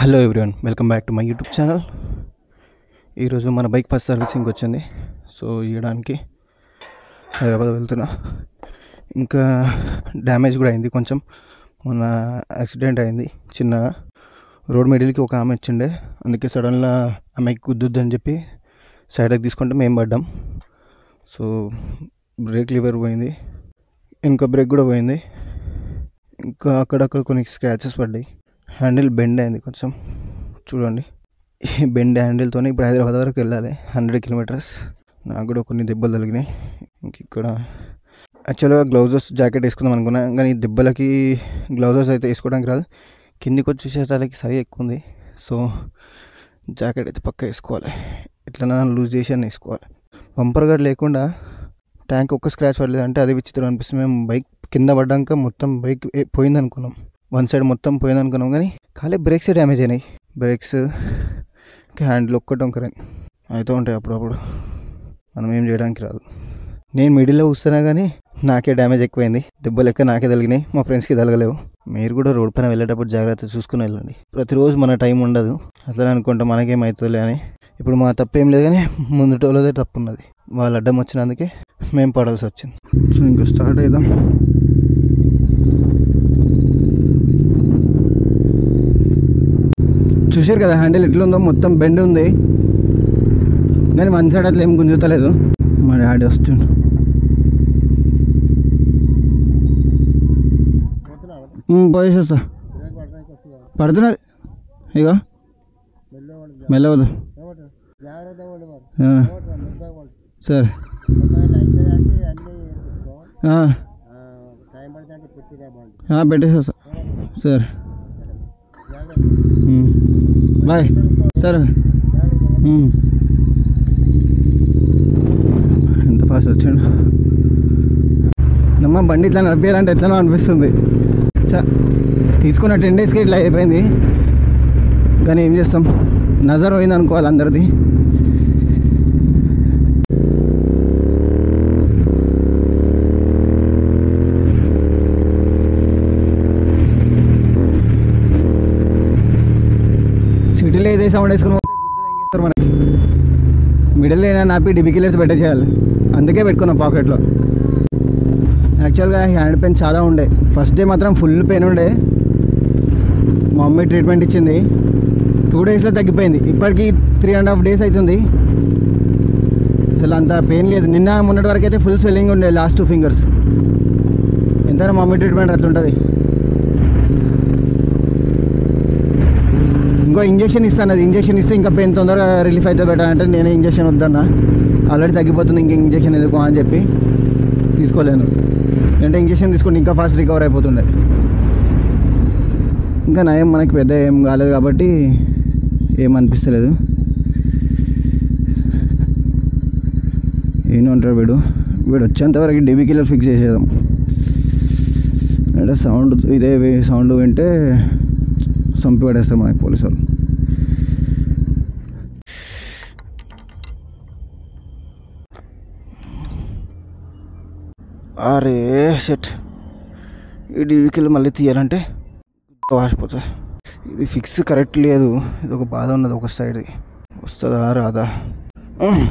Hello everyone, welcome back to my YouTube channel. ఈరోజు మన bike first servicing వచ్చింది. So ఇవ్వడానికి హైదరాబాద్ వెళ్తున్నా. ఇంకా డ్యామేజ్ కూడా అయింది కొంచెం. మొన్న యాక్సిడెంట్ అయింది చిన్నగా. రోడ్ మిడిల్కి ఒక ఆమె వచ్చిండే, అందుకే సడన్గా ఆమెకి గుద్దుద్దని చెప్పి సైడ్కి తీసుకుంటే మేము పడ్డాం. సో బ్రేక్ లివర్ పోయింది, ఇంకా బ్రేక్ కూడా పోయింది. ఇంకా అక్కడక్కడ కొన్ని స్క్రాచెస్ పడ్డాయి. హ్యాండిల్ బెండ్ అయింది కొంచెం, చూడండి. ఈ బెండ్ హ్యాండిల్తో ఇప్పుడు హైదరాబాద్ వరకు వెళ్ళాలి, 100 కిలోమీటర్స్. నాకు కూడా కొన్ని దెబ్బలు తగిలినాయి. ఇంక ఇక్కడ యాక్చువల్గా గ్లౌజెస్ జాకెట్ వేసుకుందాం అనుకున్నా, కానీ దెబ్బలకి గ్లౌజెస్ అయితే వేసుకోవడానికి రాదు. కిందికి వచ్చేసేటాలకి సరి ఎక్కువ ఉంది. సో జాకెట్ అయితే పక్కా వేసుకోవాలి, ఎట్లన్నా లూజ్ చేసి అని వేసుకోవాలి. బంపర్ గార్డ్ లేకుండా ట్యాంక్ ఒక్క స్క్రాచ్ పడలేదు అంటే అది విచిత్రం అనిపిస్తుంది. మేము బైక్ కింద పడ్డాక మొత్తం బైక్ పోయింది అనుకున్నాం, వన్ సైడ్ మొత్తం పోయింది అనుకున్నాం. కానీ ఖాళీ బ్రేక్సే డ్యామేజ్ అయినాయి. బ్రేక్స్ హ్యాండిల్ ఒక్కటి వంకరైంది. అయితే ఉంటాయి అప్పుడప్పుడు, మనం ఏం చేయడానికి రాదు. నేను మిడిల్లో కూర్చున్నా కానీ నాకే డ్యామేజ్ ఎక్కువైంది. దెబ్బలు ఎక్క నాకే తగిలినాయి, మా ఫ్రెండ్స్కి తగలేవు. మీరు కూడా రోడ్ పైన వెళ్ళేటప్పుడు జాగ్రత్త చూసుకుని వెళ్ళండి. ప్రతిరోజు మన టైం ఉండదు, అట్లా అనుకుంటా మనకేమవుతుందిలే అని. ఇప్పుడు మా తప్పేం లేదు, కానీ ముందుటోళ్ళదే తప్పు ఉన్నది. వాళ్ళు అడ్డం వచ్చినందుకే మేము పడాల్సి వచ్చింది. సో ఇంకా స్టార్ట్ అవుదాం. చూసారు కదా హ్యాండిల్ ఎట్లుందో, మొత్తం బెండ్ ఉంది. కానీ వన్ సైడ్ అట్లా ఏం గుంజుతలేదు. మా డాడీ వస్తుండు. పోయేసేస్తా, పడుతున్నది ఇక మెల్లవద్దు. సరే పెట్టేసేస్తా. సరే బాయ్. సరే ఎంత ఫాస్ట్ వచ్చాడు నమ్మ. బండి ఇట్లా నడిపేయాలంటే ఎట్లనో అనిపిస్తుంది. తీసుకున్న 10 డేస్కి ఇట్లా అయిపోయింది. కానీ ఏం చేస్తాం, నజర్ పోయింది అనుకోవాలి అందరిది. సిటీలో ఇదే సౌండ్ వేసుకుని పోతే గుద్ద తెంగేస్తారు మనకి. మిడిల్ అయినా నాపి డిబీ కిల్లర్స్ పెట్టేసేయాలి, అందుకే పెట్టుకున్నాం పాకెట్లో. యాక్చువల్గా హ్యాండ్ పెయిన్ చాలా ఉండే. ఫస్ట్ డే మాత్రం ఫుల్ పెయిన్ ఉండే. మా మమ్మీ ట్రీట్మెంట్ ఇచ్చింది, 2 డేస్లో తగ్గిపోయింది. ఇప్పటికీ 3.5 డేస్ అవుతుంది. అసలు అంత పెయిన్ లేదు. నిన్న మొన్నటి వరకు అయితే ఫుల్ స్వెల్లింగ్ ఉండే లాస్ట్ 2 ఫింగర్స్. ఎంతైనా మమ్మీ ట్రీట్మెంట్ అట్లా ఉంటుంది. ఇంకో ఇంజక్షన్ ఇస్తాను, అది ఇంజక్షన్ ఇస్తే ఇంకా పెయిన్ తొందరగా రిలీఫ్ అయితే బెటర్ అంటే నేనే ఇంజక్షన్ వద్దన్నా. ఆల్రెడీ తగ్గిపోతుంది, ఇంక ఇంజక్షన్ ఎందుకు అని చెప్పి తీసుకోలేను. అంటే ఇంజక్షన్ తీసుకుంటే ఇంకా ఫాస్ట్ రికవర్ అయిపోతుండే. ఇంకా నయం, మనకి పెద్ద ఏం కాలేదు కాబట్టి ఏమనిపిస్తలేదు. ఏమంటారు వీడు వచ్చేంతవరకు డిబీ కిల్లర్ ఫిక్స్ చేసేద్దాం. అంటే సౌండ్ ఇదే సౌండ్ వింటే చంపి పడేస్తారు మనకి పోలీసు వాళ్ళు. అరే షట్, ఈ డివికిల్ మళ్ళీ తీయాలంటే వాసిపోతుంది. ఇది ఫిక్స్ కరెక్ట్ లేదు, ఇది ఒక బాధ ఉన్నది. ఒక సైడ్ వస్తుందా రాదా.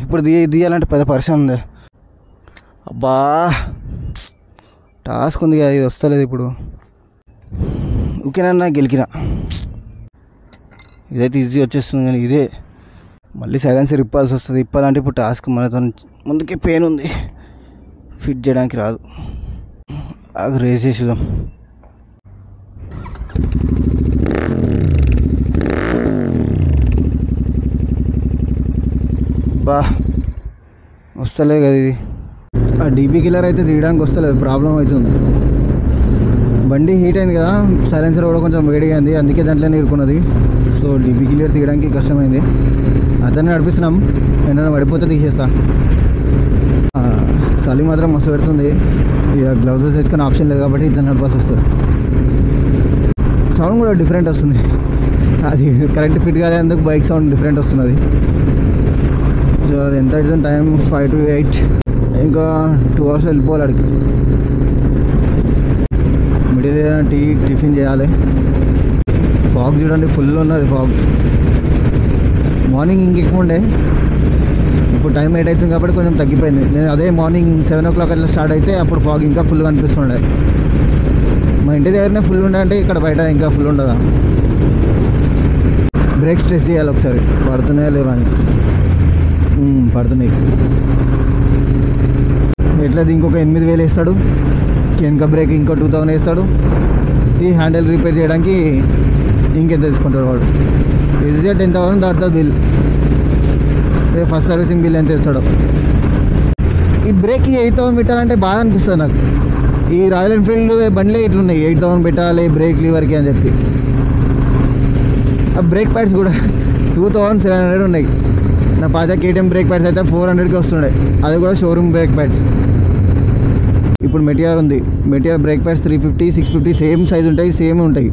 ఇప్పుడు తీయాలంటే పెద్ద పరిశ్రమ ఉంది. అబ్బా టాస్క్ ఉంది కదా, ఇది వస్తలేదు ఇప్పుడు. ఓకేనన్నా గెలికినా, ఇదైతే ఈజీ వచ్చేస్తుంది. కానీ ఇదే మళ్ళీ సైలెన్సర్ ఇప్పాల్సి వస్తుంది. ఇప్పాలంటే ఇప్పుడు టాస్క్ మనతో ముందుకే పెయిన్ ఉంది, ఫిట్ చేయడానికి రాదు. అది రేస్ చేసేద్దాం. బా వస్తలేదు కదా ఇది. ఆ డీబీ కిల్లర్ అయితే తీయడానికి వస్తలేదు, ప్రాబ్లం అవుతుంది. బండి హీట్ అయింది కదా, సైలెన్సర్ కూడా కొంచెం వేడిగా అయింది, అందుకే దాంట్లోనే ఇరుకున్నది. సో డీబీ కిల్లర్ తీయడానికి కష్టమైంది. అతన్ని నడిపిస్తున్నాం, ఏమైనా పడిపోతే తీసేస్తా. చలి మాత్రం మస్తు పెడుతుంది. ఇక గ్లౌజెస్ వేసుకొని ఆప్షన్ లేదు కాబట్టి ఇట్లా నడపాల్సి వస్తుంది. సౌండ్ కూడా డిఫరెంట్ వస్తుంది, అది కరెక్ట్ ఫిట్ కాలేందుకు బైక్ సౌండ్ డిఫరెంట్ వస్తున్నది. సో అది ఎంత అవుతుంది టైం, 5 to 8. ఇంకా 2 hours వెళ్ళిపోవాలి అడిగి. మిడిల్ టిఫిన్ చేయాలి. ఫాగ్ చూడండి, ఫుల్ ఉన్నది ఫాగ్. మార్నింగ్ ఇంకెక్కువ ఉండే, ఇప్పుడు టైం 8 అవుతుంది కాబట్టి కొంచెం తగ్గిపోయింది. నేను అదే మార్నింగ్ 7 o'clock అట్లా స్టార్ట్ అయితే అప్పుడు ఫాగ్ ఇంకా ఫుల్గా అనిపిస్తుండే. మా ఇంటి దగ్గరనే ఫుల్ ఉండే అంటే ఇక్కడ బయట ఇంకా ఫుల్ ఉండదా? బ్రేక్స్ టెస్ట్ చేయాలి ఒకసారి, పడుతున్నాయా లేవా అని. పడుతున్నాయి. ఎట్లా ఇంకొక 8,000 వేస్తాడు, వెనక బ్రేక్ ఇంకో 2,000 వేస్తాడు, ఈ హ్యాండిల్ రిపేర్ చేయడానికి ఇంకెంత తీసుకుంటాడు వాడు. ఈజీగా 10,000 దాటుతుంది బిల్. ఫస్ట్ సర్వీసింగ్ బిల్ ఎంత ఇస్తాడో. ఈ బ్రేక్కి 8,000 పెట్టాలంటే బాధ అనిపిస్తుంది నాకు. ఈ రాయల్ ఎన్ఫీల్డ్ బండ్లే ఇట్లున్నాయి, 8,000 పెట్టాలి బ్రేక్ లీవర్కి అని చెప్పి. ఆ బ్రేక్ ప్యాడ్స్ కూడా 2,700 ఉన్నాయి. నా పాత కేటీఎం బ్రేక్ ప్యాడ్స్ అయితే 400కి వస్తుండే, అది కూడా షోరూమ్ బ్రేక్ ప్యాడ్స్. ఇప్పుడు మెటిఆర్ ఉంది, Meteor brake pads 350, 650 same size ఉంటాయి, సేమ్ ఉంటాయి.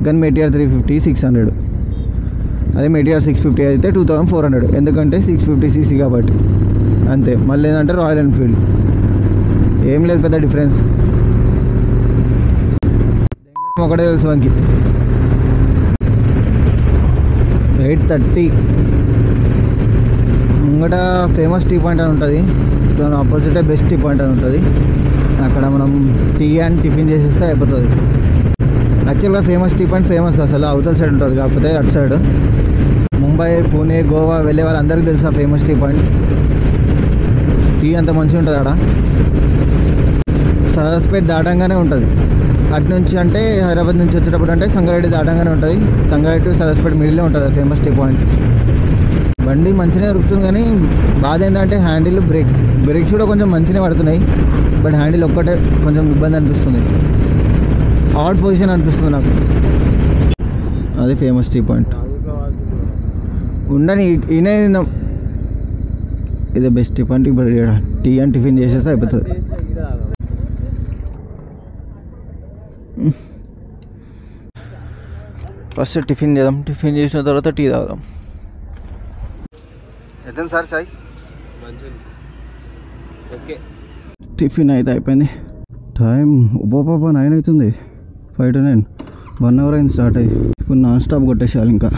కానీ మెటిఆర్ 350, 600. అదే మెటిఆర్ 650 అయితే 2,400, ఎందుకంటే 650cc కాబట్టి. అంతే. మళ్ళీ ఏంటంటే రాయల్ ఎన్ఫీల్డ్ ఏం లేదు పెద్ద డిఫరెన్స్. ఒకటే తెలుసు మనకి. 830 ముంగట ఫేమస్ టీ పాయింట్ అని ఉంటుంది, దాని ఆపోజిటే బెస్ట్ టీ పాయింట్ అని ఉంటుంది. అక్కడ మనం టీ అండ్ టిఫిన్ చేసేస్తే అయిపోతుంది. యాక్చువల్గా ఫేమస్ టీ పాయింట్ ఫేమస్ అసలు అవతల సైడ్ ఉంటుంది, కాకపోతే అటు సైడ్ ముంబై, పూణే, గోవా వెళ్ళే వాళ్ళందరికీ తెలుసు ఆ ఫేమస్ టీ పాయింట్. టీ అంత మంచిగా ఉంటుంది ఆడ. సరస్పేట్ దాటంగానే ఉంటుంది. అటు నుంచి అంటే హైదరాబాద్ నుంచి వచ్చేటప్పుడు అంటే సంగారెడ్డి దాటంగానే ఉంటుంది. సంగారెడ్డి టు సరస్పేట్ మిడిల్లో ఉంటుంది ఫేమస్ టీ పాయింట్. బండి మంచిగా దొరుకుతుంది, కానీ బాధ ఏంటంటే హ్యాండిల్, బ్రేక్స్ కూడా కొంచెం మంచిగా పడుతున్నాయి. బట్ హ్యాండిల్ ఒక్కటే కొంచెం ఇబ్బంది అనిపిస్తుంది, ఆడ్ పొజిషన్ అనిపిస్తుంది నాకు. అది ఫేమస్ టీ పాయింట్. ఉండని ఈయన ఇదే బెస్ట్ టీ పాయింట్. ఇప్పుడు టీ అండ్ టిఫిన్ చేసేస్తే అయిపోతుంది. ఫస్ట్ టిఫిన్ చేద్దాం, టిఫిన్ చేసిన తర్వాత టీ తాగుదాం. ఎంత సార్ సాయి? ఓకే. టిఫిన్ అయితే అయిపోయింది. టైం ఉపాపా 9 అవుతుంది, 5 to 9, 1 hour అయింది స్టార్ట్ అయ్యి. ఇప్పుడు నాన్ స్టాప్ కొట్టేసేయాలి ఇంకా.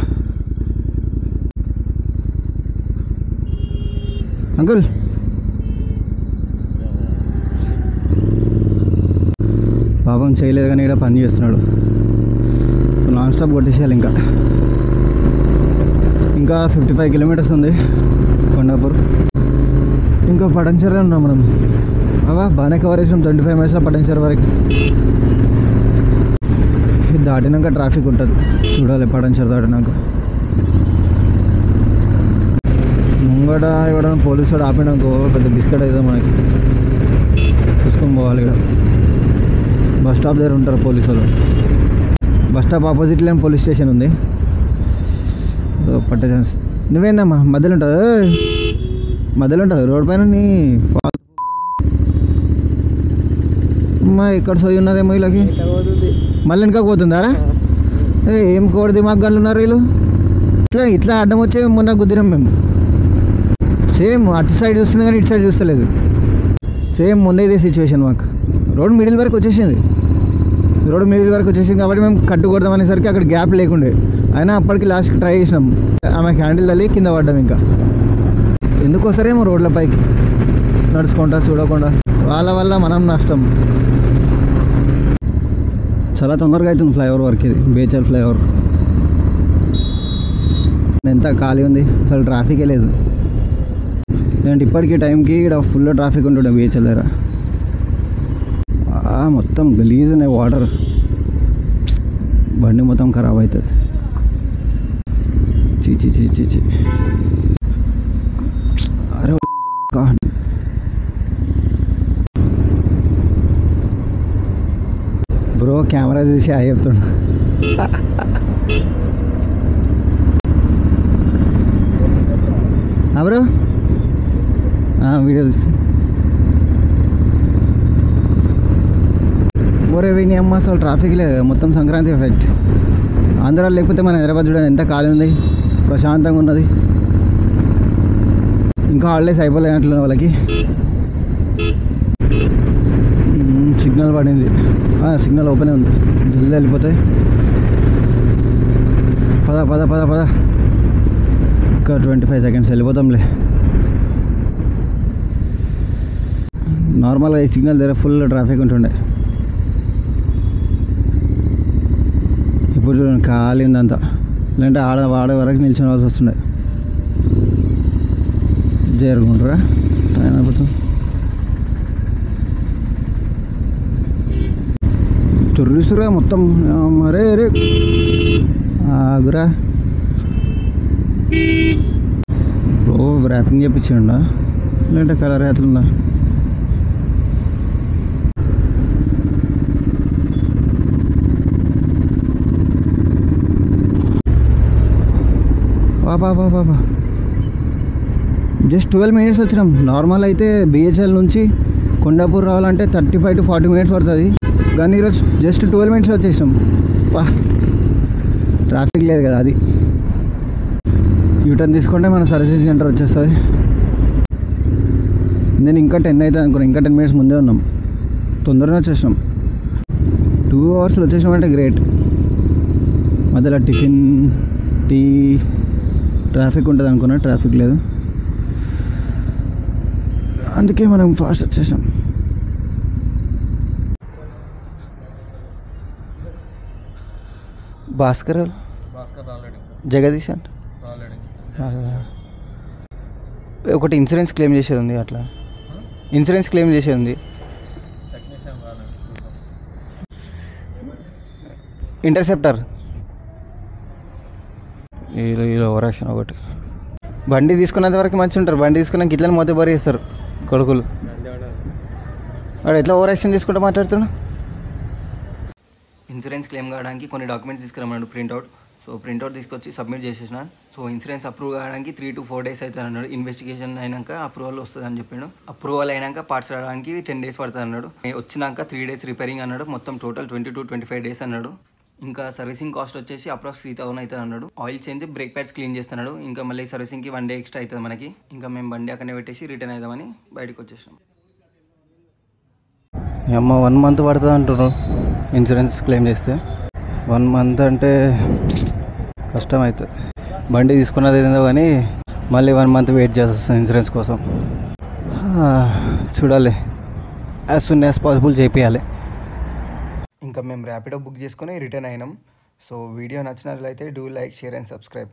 అంకుల్ పాపం చేయలేదు కానీ ఇక్కడ పని చేస్తున్నాడు. నాన్ స్టాప్ కొట్టేసేయాలి ఇంకా. 55 kilometers ఉంది కొండాపూర్. ఇంకా పటంచెర్లో ఉన్నాం మనం. బాగానే కవర్ చేసినాం 25 minutesలో పటంచెర్ వరకు. దాటినాక ట్రాఫిక్ ఉంటుంది, చూడాలి. పటంచెర్ దాటినాక ముంగట ఎవడన్నా పోలీసు వాడు ఆపినాకో పెద్ద బిస్కెట్ అవుతుంది మనకి. చూసుకొని పోవాలి. ఇక్కడ బస్ స్టాప్ దగ్గర ఉంటారు పోలీసు వాళ్ళు. బస్ స్టాప్ ఆపోజిట్లో పోలీస్ స్టేషన్ ఉంది. పట్టే ఛాన్స్. నువ్వేందమ్మా మధ్యలో ఉంటుంది రోడ్ పైన. నీ అమ్మా ఇక్కడ సోయి ఉన్నదేమో వీళ్ళకి. మళ్ళీ వెనక పోతుందారా? ఏం కోడి దిమాగ్ గళ్ళు ఉన్నారు వీళ్ళు. ఇట్లా అడ్డం వచ్చే మొన్న గుద్దినాం మేము. సేమ్ అటు సైడ్ చూస్తుంది కానీ ఇటు సైడ్ చూస్తలేదు. సేమ్ మొన్న ఇదే సిచ్యువేషన్ మాకు. రోడ్ మిడిల్ వరకు వచ్చేసింది కాబట్టి మేము కట్టు కొడదాం అనేసరికి అక్కడ గ్యాప్ లేకుండే. అయినా అప్పటికి లాస్ట్కి ట్రై చేసినాం. ఆమెకి హ్యాండిల్ తల్లి కింద పడ్డాం. ఇంకా ఎందుకు వస్తారేమో రోడ్ల పైకి నడుచుకుంటా చూడకుండా. వాళ్ళ వల్ల మనం నష్టం. చాలా తొందరగా అవుతుంది ఫ్లైఓవర్ వర్క్. ఇది బేచల్ ఫ్లైఓవర్. ఎంత ఖాళీ ఉంది, అసలు ట్రాఫికే లేదు. నేను ఇప్పటికీ టైంకి ఇక్కడ ఫుల్ ట్రాఫిక్ ఉంటుండే బీచ్ దగ్గర. మొత్తం గలీజ్ ఉన్నాయి వాటర్. బండి మొత్తం ఖరాబ్ అవుతుంది. చీ అరే బ్రో కెమెరా చూసి ఆ చెప్తున్నా. బ్రో వీడియో చూసి ఒరే విని అమ్మ అసలు ట్రాఫిక్ లేదు. మొత్తం సంక్రాంతి ఎఫెక్ట్. ఆంధ్రాలో లేకపోతే మన హైదరాబాద్ చూడండి ఎంత ఖాళీ ఉంది, ప్రశాంతంగా ఉన్నది. ఇంకా హాలిడేస్ అయిపోలేనట్లు వాళ్ళకి. సిగ్నల్ పడింది, సిగ్నల్ ఓపెన్ ఉంది, జల్దీ వెళ్ళిపోతాయి. పద పద పద పద ఇంకా 25 సెకండ్స్ వెళ్ళిపోతాంలే. నార్మల్గా ఈ సిగ్నల్ దగ్గర ఫుల్ ట్రాఫిక్ ఉంటుండే, ఇప్పుడు చూడండి ఖాళీ ఉందంతా. లేదంటే వాడే వరకు నిల్చోవాల్సి వస్తుండే. జరుగుంటారా టైం అయిపోతుంది. చుర్రిస్తురా మొత్తం. మరే రే ఆగురా. ర్యాపింగ్ చేయించిండా లేదంటే కలర్ ఎట్లుందా? బాబా జస్ట్ 12 minutes వచ్చినాం. నార్మల్ అయితే బిహెచ్ఎల్ నుంచి కొండాపూర్ రావాలంటే 35 to 40 minutes పడుతుంది, కానీ ఈరోజు జస్ట్ 12 minutes వచ్చేసినాం. ట్రాఫిక్ లేదు కదా, అది యూటర్న్ తీసుకుంటే మన సర్వీసింగ్ సెంటర్ వచ్చేస్తుంది. నేను ఇంకా 10 అవుతుంది అనుకున్నాను, ఇంకా 10 minutes ముందే ఉన్నాం. తొందరగా వచ్చేసినాం. 2 hours వచ్చేసినాం అంటే గ్రేట్. మధ్యలో టిఫిన్, టీ, ట్రాఫిక్ ఉంటుంది అనుకున్నా, ట్రాఫిక్ లేదు, అందుకే మనం ఫాస్ట్ వచ్చేసాం. భాస్కర్ జగదీష్ అంటే ఒకటి ఇన్సూరెన్స్ క్లెయిమ్ చేసేది ఉంది, అట్లా ఇన్సూరెన్స్ క్లెయిమ్ చేసేది ఉంది. ఇంటర్సెప్టర్ ఇలా ఓవరాక్షన్ ఒకటి. బండి తీసుకున్నంత వరకు మంచిగా ఉంటారు, బండి తీసుకున్నాక ఇట్లా మొత్తం బరి చేస్తారు కొడుకులు. వాడు ఎట్లా ఓవరాక్షన్ తీసుకుంటూ మాట్లాడుతున్నా. ఇన్సూరెన్స్ క్లెయిమ్ కావడానికి కొన్ని డాక్యుమెంట్స్ తీసుకురమ్మన్నాడు, ప్రింట్అవుట్. సో ప్రింట్అవుట్ తీసుకొచ్చి సబ్మిట్ చేసేసిన. సో ఇన్సూరెన్స్ అప్రూవ్ కావడానికి 3 to 4 days అవుతుంది అన్నాడు. ఇన్వెస్టిగేషన్ అయినాక అప్రూవల్ వస్తుంది అని చెప్పాడు. అప్రూవల్ అయినాక పార్ట్స్ రావడానికి 10 days పడుతుంది అన్నాడు. వచ్చినాక 3 days రిపేరింగ్ అన్నాడు. మొత్తం టోటల్ 20 to 25 days అన్నాడు. ఇంకా సర్వీసింగ్ కాస్ట్ వచ్చేసి అప్రాక్స్ 3,000 అవుతుంది అన్నాడు. Oil change, brake pads clean చేస్తున్నాడు. ఇంకా మళ్ళీ సర్వీసింగ్కి 1 day ఎక్స్ట్రా అవుతుంది మనకి. ఇంకా మేము బండి అక్కడనే పెట్టేసి రిటర్న్ అవుదామని బయటకు వచ్చేసాం. అమ్మ 1 month పడుతుంది అంటున్నారు ఇన్సూరెన్స్ క్లెయిమ్ చేస్తే. 1 month అంటే కష్టం అవుతుంది. బండి తీసుకున్నది ఏందో కానీ మళ్ళీ 1 month వెయిట్ చేస్తాం ఇన్సూరెన్స్ కోసం. చూడాలి, యాజ్ సూన్ యాజ్ పాసిబుల్ చేపియాలి. ఇంకా మేము ర్యాపిడో బుక్ చేసుకొని రిటర్న్ అయినాం. సో వీడియో నచ్చినట్లయితే do like, share and subscribe.